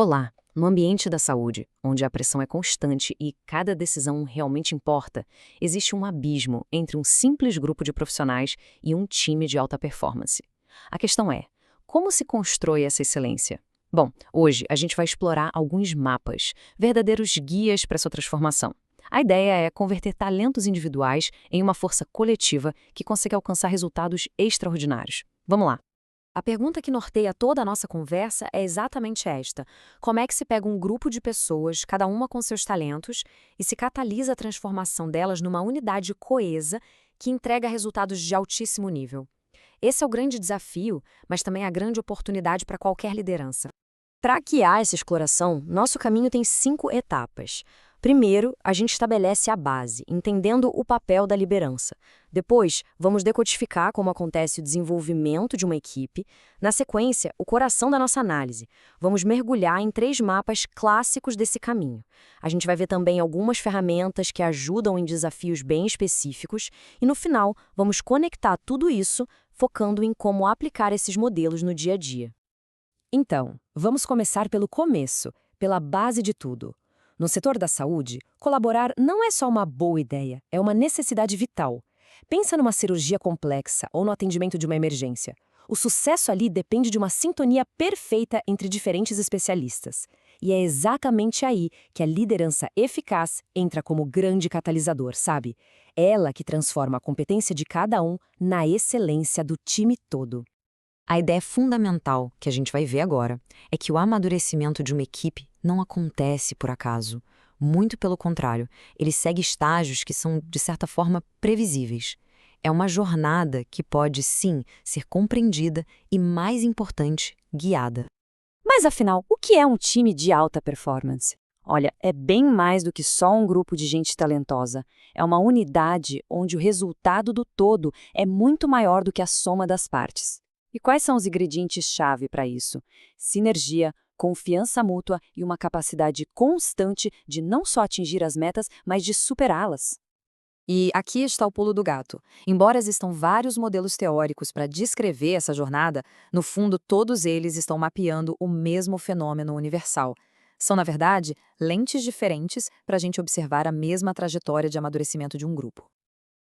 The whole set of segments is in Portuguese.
Olá! No ambiente da saúde, onde a pressão é constante e cada decisão realmente importa, existe um abismo entre um simples grupo de profissionais e um time de alta performance. A questão é, como se constrói essa excelência? Bom, hoje a gente vai explorar alguns mapas, verdadeiros guias para essa transformação. A ideia é converter talentos individuais em uma força coletiva que consegue alcançar resultados extraordinários. Vamos lá! A pergunta que norteia toda a nossa conversa é exatamente esta: como é que se pega um grupo de pessoas, cada uma com seus talentos, e se catalisa a transformação delas numa unidade coesa que entrega resultados de altíssimo nível? Esse é o grande desafio, mas também a grande oportunidade para qualquer liderança. Para guiar essa exploração, nosso caminho tem 5 etapas. Primeiro, a gente estabelece a base, entendendo o papel da liderança. Depois, vamos decodificar como acontece o desenvolvimento de uma equipe. Na sequência, o coração da nossa análise. Vamos mergulhar em 3 mapas clássicos desse caminho. A gente vai ver também algumas ferramentas que ajudam em desafios bem específicos. E no final, vamos conectar tudo isso, focando em como aplicar esses modelos no dia a dia. Então, vamos começar pelo começo, pela base de tudo. No setor da saúde, colaborar não é só uma boa ideia, é uma necessidade vital. Pensa numa cirurgia complexa ou no atendimento de uma emergência. O sucesso ali depende de uma sintonia perfeita entre diferentes especialistas. E é exatamente aí que a liderança eficaz entra como grande catalisador, sabe? Ela que transforma a competência de cada um na excelência do time todo. A ideia fundamental, que a gente vai ver agora, é que o amadurecimento de uma equipe não acontece por acaso. Muito pelo contrário, ele segue estágios que são, de certa forma, previsíveis. É uma jornada que pode, sim, ser compreendida e, mais importante, guiada. Mas, afinal, o que é um time de alta performance? Olha, é bem mais do que só um grupo de gente talentosa. É uma unidade onde o resultado do todo é muito maior do que a soma das partes. E quais são os ingredientes-chave para isso? Sinergia, confiança mútua e uma capacidade constante de não só atingir as metas, mas de superá-las. E aqui está o pulo do gato. Embora existam vários modelos teóricos para descrever essa jornada, no fundo todos eles estão mapeando o mesmo fenômeno universal. São, na verdade, lentes diferentes para a gente observar a mesma trajetória de amadurecimento de um grupo.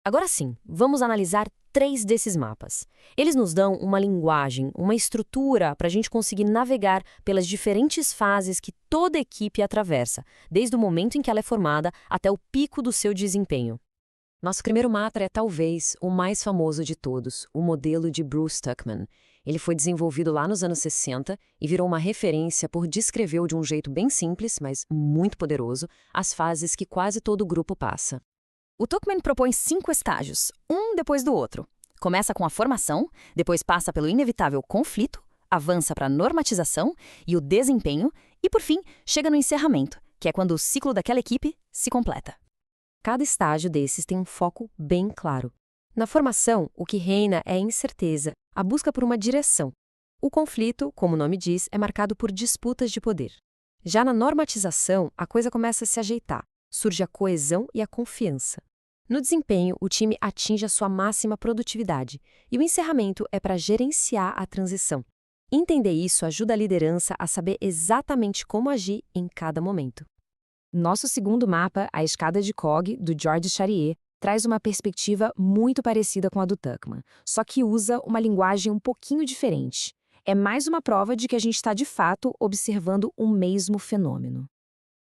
Agora sim, vamos analisar 3 desses mapas. Eles nos dão uma linguagem, uma estrutura para a gente conseguir navegar pelas diferentes fases que toda equipe atravessa, desde o momento em que ela é formada até o pico do seu desempenho. Nosso primeiro mapa é talvez o mais famoso de todos, o modelo de Bruce Tuckman. Ele foi desenvolvido lá nos anos 60 e virou uma referência por descrever de um jeito bem simples, mas muito poderoso, as fases que quase todo grupo passa. O Tuckman propõe 5 estágios, um depois do outro. Começa com a formação, depois passa pelo inevitável conflito, avança para a normatização e o desempenho, e por fim chega no encerramento, que é quando o ciclo daquela equipe se completa. Cada estágio desses tem um foco bem claro. Na formação, o que reina é a incerteza, a busca por uma direção. O conflito, como o nome diz, é marcado por disputas de poder. Já na normatização, a coisa começa a se ajeitar, surge a coesão e a confiança. No desempenho, o time atinge a sua máxima produtividade, e o encerramento é para gerenciar a transição. Entender isso ajuda a liderança a saber exatamente como agir em cada momento. Nosso segundo mapa, a escada de Cog, do George Charrier, traz uma perspectiva muito parecida com a do Tuckman, só que usa uma linguagem um pouquinho diferente. É mais uma prova de que a gente está, de fato, observando o mesmo fenômeno.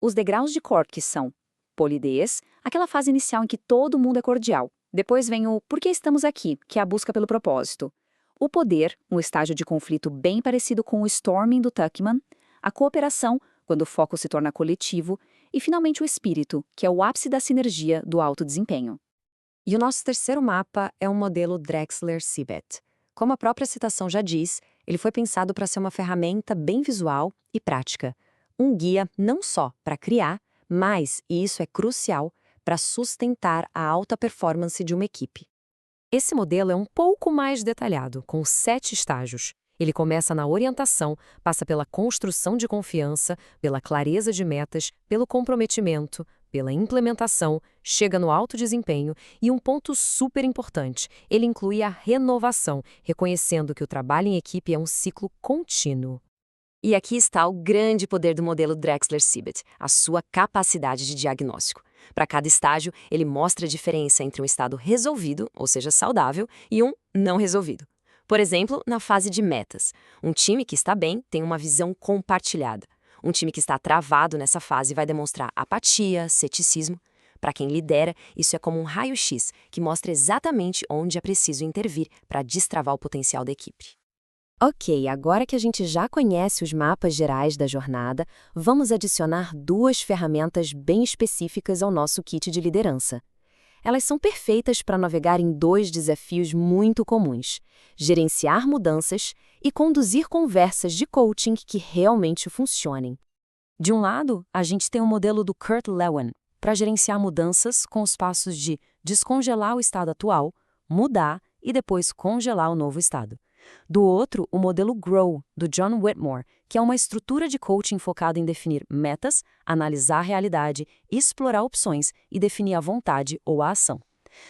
Os degraus de Cork são polidez, aquela fase inicial em que todo mundo é cordial. Depois vem o por que estamos aqui, que é a busca pelo propósito. O poder, um estágio de conflito bem parecido com o storming do Tuckman. A cooperação, quando o foco se torna coletivo. E, finalmente, o espírito, que é o ápice da sinergia do alto desempenho. E o nosso terceiro mapa é um modelo Drexler-Sibet. Como a própria citação já diz, ele foi pensado para ser uma ferramenta bem visual e prática. Um guia não só para criar, mas, e isso é crucial, para sustentar a alta performance de uma equipe. Esse modelo é um pouco mais detalhado, com 7 estágios. Ele começa na orientação, passa pela construção de confiança, pela clareza de metas, pelo comprometimento, pela implementação, chega no alto desempenho e um ponto super importante, ele inclui a renovação, reconhecendo que o trabalho em equipe é um ciclo contínuo. E aqui está o grande poder do modelo Drexler-Sibet, a sua capacidade de diagnóstico. Para cada estágio, ele mostra a diferença entre um estado resolvido, ou seja, saudável, e um não resolvido. Por exemplo, na fase de metas, um time que está bem tem uma visão compartilhada. Um time que está travado nessa fase vai demonstrar apatia, ceticismo. Para quem lidera, isso é como um raio-x que mostra exatamente onde é preciso intervir para destravar o potencial da equipe. Ok, agora que a gente já conhece os mapas gerais da jornada, vamos adicionar duas ferramentas bem específicas ao nosso kit de liderança. Elas são perfeitas para navegar em dois desafios muito comuns: gerenciar mudanças e conduzir conversas de coaching que realmente funcionem. De um lado, a gente tem o modelo do Kurt Lewin, para gerenciar mudanças com os passos de descongelar o estado atual, mudar e depois congelar o novo estado. Do outro, o modelo GROW, do John Whitmore, que é uma estrutura de coaching focada em definir metas, analisar a realidade, explorar opções e definir a vontade ou a ação.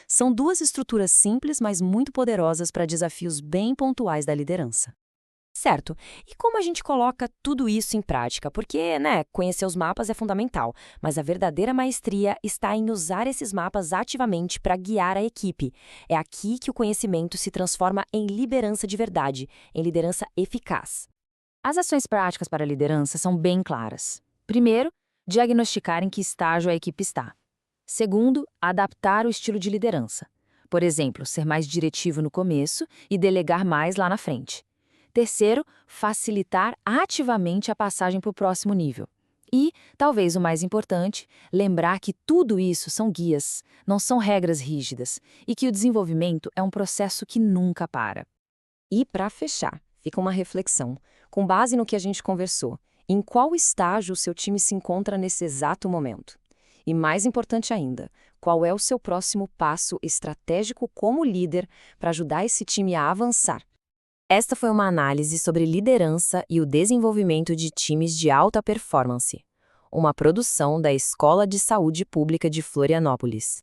São duas estruturas simples, mas muito poderosas para desafios bem pontuais da liderança. Certo. E como a gente coloca tudo isso em prática? Porque, conhecer os mapas é fundamental, mas a verdadeira maestria está em usar esses mapas ativamente para guiar a equipe. É aqui que o conhecimento se transforma em liderança de verdade, em liderança eficaz. As ações práticas para a liderança são bem claras. Primeiro, diagnosticar em que estágio a equipe está. Segundo, adaptar o estilo de liderança. Por exemplo, ser mais diretivo no começo e delegar mais lá na frente. Terceiro, facilitar ativamente a passagem para o próximo nível. E, talvez o mais importante, lembrar que tudo isso são guias, não são regras rígidas, e que o desenvolvimento é um processo que nunca para. E, para fechar, fica uma reflexão. Com base no que a gente conversou, em qual estágio o seu time se encontra nesse exato momento? E, mais importante ainda, qual é o seu próximo passo estratégico como líder para ajudar esse time a avançar? Esta foi uma análise sobre liderança e o desenvolvimento de times de alta performance, uma produção da Escola de Saúde Pública de Florianópolis.